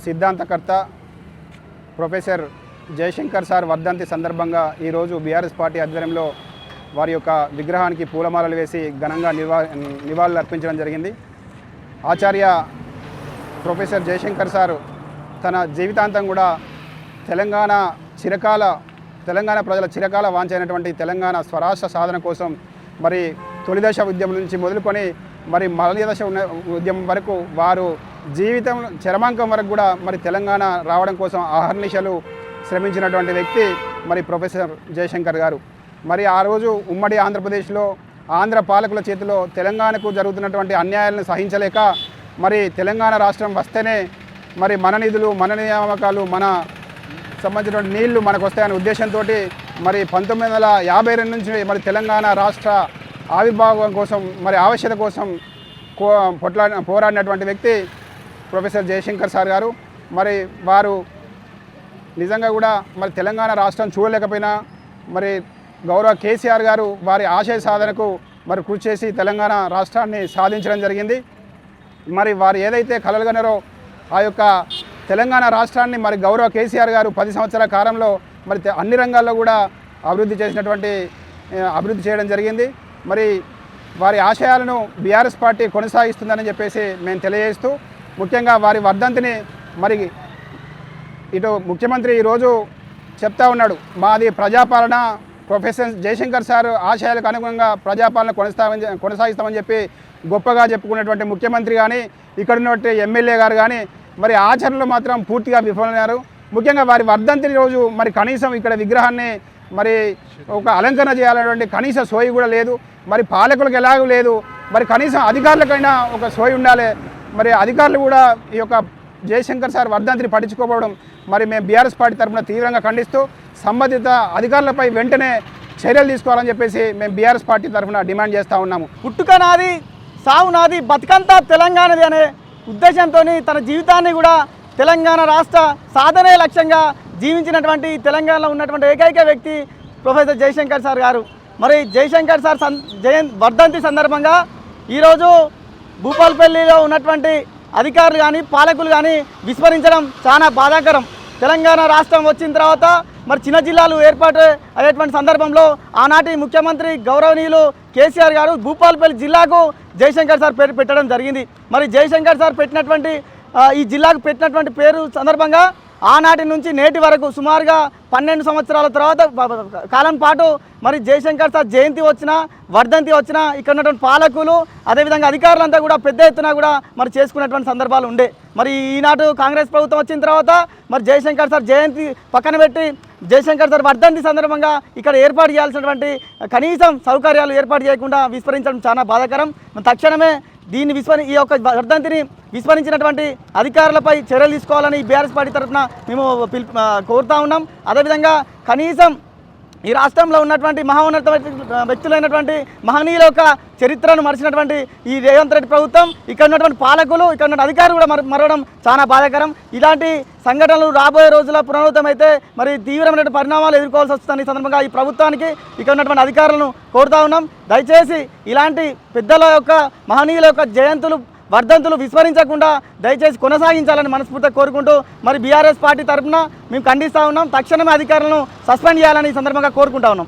సిద్ధాంతకర్త professor Jayashankar sir వర్ధంతి సందర్భంగా ఈరోజు బీఆర్ఎస్ పార్టీ ఆధ్వర్యంలో వారి యొక్క విగ్రహానికి పూలమాలలు వేసి ఘనంగా నివాళులు అర్పించడం జరిగింది. ఆచార్య ప్రొఫెసర్ జయశంకర్ సార్ తన జీవితాంతం కూడా తెలంగాణ ప్రజల చిరకాల వాంఛైనటువంటి తెలంగాణ స్వరాష్ట్ర సాధన కోసం మరి తొలిదశ ఉద్యమం నుంచి మొదలుకొని మరి మధ్యదశ ఉద్యమం వరకు వారు జీవితం చరమాంకం వరకు కూడా మరి తెలంగాణ రావడం కోసం అహర్నిశలు శ్రమించినటువంటి వ్యక్తి మరి ప్రొఫెసర్ జయశంకర్ గారు. మరి ఆ రోజు ఉమ్మడి ఆంధ్రప్రదేశ్లో ఆంధ్ర పాలకుల చేతిలో తెలంగాణకు జరుగుతున్నటువంటి అన్యాయాలను సహించలేక మరి తెలంగాణ రాష్ట్రం వస్తేనే మరి మన నిధులు, మన నియామకాలు, మన సంబంధించినటువంటి నీళ్లు మనకు వస్తాయనే ఉద్దేశంతో మరి 1952 నుంచి మరి తెలంగాణ రాష్ట్ర ఆవిర్భావం కోసం మరి ఆవశ్యకత కోసం పోరాడినటువంటి వ్యక్తి ప్రొఫెసర్ జయశంకర్ సార్ గారు. మరి వారు నిజంగా కూడా మరి తెలంగాణ రాష్ట్రం చూడలేకపోయినా మరి గౌరవ కేసీఆర్ గారు వారి ఆశయ సాధనకు మరి కృషి చేసి తెలంగాణ రాష్ట్రాన్ని సాధించడం జరిగింది. మరి వారు ఏదైతే కలలుగన్నారో ఆ యొక్క తెలంగాణ రాష్ట్రాన్ని మరి గౌరవ కేసీఆర్ గారు 10 సంవత్సరాల కాలంలో మరి అన్ని రంగాల్లో కూడా అభివృద్ధి చేయడం జరిగింది. మరి వారి ఆశయాలను బీఆర్ఎస్ పార్టీ కొనసాగిస్తుందని చెప్పేసి మేము తెలియజేస్తూ, ముఖ్యంగా వారి వర్ధంతిని మరి ఇటు ముఖ్యమంత్రి ఈరోజు చెప్తా ఉన్నాడు, మాది ప్రజాపాలన, ప్రొఫెసర్ జయశంకర్ సార్ ఆశయాలకు అనుగుణంగా ప్రజాపాలన కొనసాగిస్తామని చెప్పి గొప్పగా చెప్పుకున్నటువంటి ముఖ్యమంత్రి కానీ ఇక్కడ ఉన్నటువంటి ఎమ్మెల్యే గారు కానీ మరి ఆచరణలో మాత్రం పూర్తిగా విఫలమయ్యారు. ముఖ్యంగా వారి వర్ధంతి రోజు మరి కనీసం ఇక్కడ విగ్రహాన్ని మరి ఒక అలంకరణ చేయాలనేటువంటి కనీస సోయి కూడా లేదు. మరి పాలకులకు ఎలాగూ లేదు, మరి కనీసం అధికారులకైనా ఒక సోయి ఉండాలి. మరి అధికారులు కూడా ఈ యొక్క జయశంకర్ సార్ వర్ధంతిని పట్టించుకోవడం మరి మేము బీఆర్ఎస్ పార్టీ తరఫున తీవ్రంగా ఖండిస్తూ సంబంధిత అధికారులపై వెంటనే చర్యలు తీసుకోవాలని చెప్పేసి మేము బీఆర్ఎస్ పార్టీ తరఫున డిమాండ్ చేస్తూ ఉన్నాము. పుట్టుక నాది, సావు నాది, బతుకంతా తెలంగాణది అనే ఉద్దేశంతో తన జీవితాన్ని కూడా తెలంగాణ రాష్ట్ర సాధనే లక్ష్యంగా జీవించినటువంటి తెలంగాణలో ఉన్నటువంటి ఏకైక వ్యక్తి ప్రొఫెసర్ జయశంకర్ సార్ గారు. మరి జయశంకర్ సార్ వర్ధంతి సందర్భంగా ఈరోజు భూపాలపల్లిలో ఉన్నటువంటి అధికారులు కానీ పాలకులు కానీ విస్మరించడం చాలా బాధాకరం. తెలంగాణ రాష్ట్రం వచ్చిన తర్వాత మరి చిన్న జిల్లాలు ఏర్పాటు అయ్యేటువంటి సందర్భంలో ఆనాటి ముఖ్యమంత్రి గౌరవనీయులు కేసీఆర్ గారు భూపాలపల్లి జిల్లాకు జయశంకర్ సార్ పేరు పెట్టడం జరిగింది. మరి జయశంకర్ సార్ పెట్టినటువంటి ఈ జిల్లాకు పెట్టినటువంటి పేరు సందర్భంగా ఆనాటి నుంచి నేటి వరకు సుమారుగా 12 సంవత్సరాల తర్వాత కాలం పాటు మరి జయశంకర్ సార్ జయంతి వచ్చినా వర్ధంతి వచ్చినా ఇక్కడ ఉన్నటువంటి పాలకులు అదేవిధంగా అధికారులంతా కూడా పెద్ద ఎత్తున కూడా మరి చేసుకున్నటువంటి సందర్భాలు ఉండే. మరి ఈనాడు కాంగ్రెస్ ప్రభుత్వం వచ్చిన తర్వాత మరి జయశంకర్ సార్ జయంతి పక్కన పెట్టి జయశంకర్ సార్ వర్ధంతి సందర్భంగా ఇక్కడ ఏర్పాటు చేయాల్సినటువంటి కనీసం సౌకర్యాలు ఏర్పాటు చేయకుండా విస్మరించడం చాలా బాధాకరం. తక్షణమే దీన్ని ఈ యొక్క వర్ధంతిని విస్మరించినటువంటి అధికారులపై చర్యలు తీసుకోవాలని బీఆర్ఎస్ పార్టీ తరఫున మేము కోరుతా ఉన్నాం. అదేవిధంగా కనీసం ఈ రాష్ట్రంలో ఉన్నటువంటి మహోన్నత వ్యక్తులైనటువంటి మహనీయుల యొక్క చరిత్రను మరిచినటువంటి ఈ రేవంత్ రెడ్డి ప్రభుత్వం, ఇక్కడ ఉన్నటువంటి పాలకులు, ఇక్కడ ఉన్న అధికారులు కూడా మరవడం చాలా బాధాకరం. ఇలాంటి సంఘటనలు రాబోయే రోజుల్లో పునరావృతమైతే మరి తీవ్రమైన పరిణామాలు ఎదుర్కోవాల్సి వస్తుందని ఈ సందర్భంగా ఈ ప్రభుత్వానికి ఇక్కడ ఉన్నటువంటి అధికారులను కోరుతా ఉన్నాం. దయచేసి ఇలాంటి పెద్దల యొక్క మహనీయుల యొక్క జయంతులు వర్ధంతులు విస్మరించకుండా దయచేసి కొనసాగించాలని మనస్ఫూర్తిగా కోరుకుంటూ మరి బీఆర్ఎస్ పార్టీ తరఫున మేము ఖండిస్తూ ఉన్నాం. తక్షణమే అధికారులను సస్పెండ్ చేయాలని ఈ సందర్భంగా కోరుకుంటా ఉన్నాం.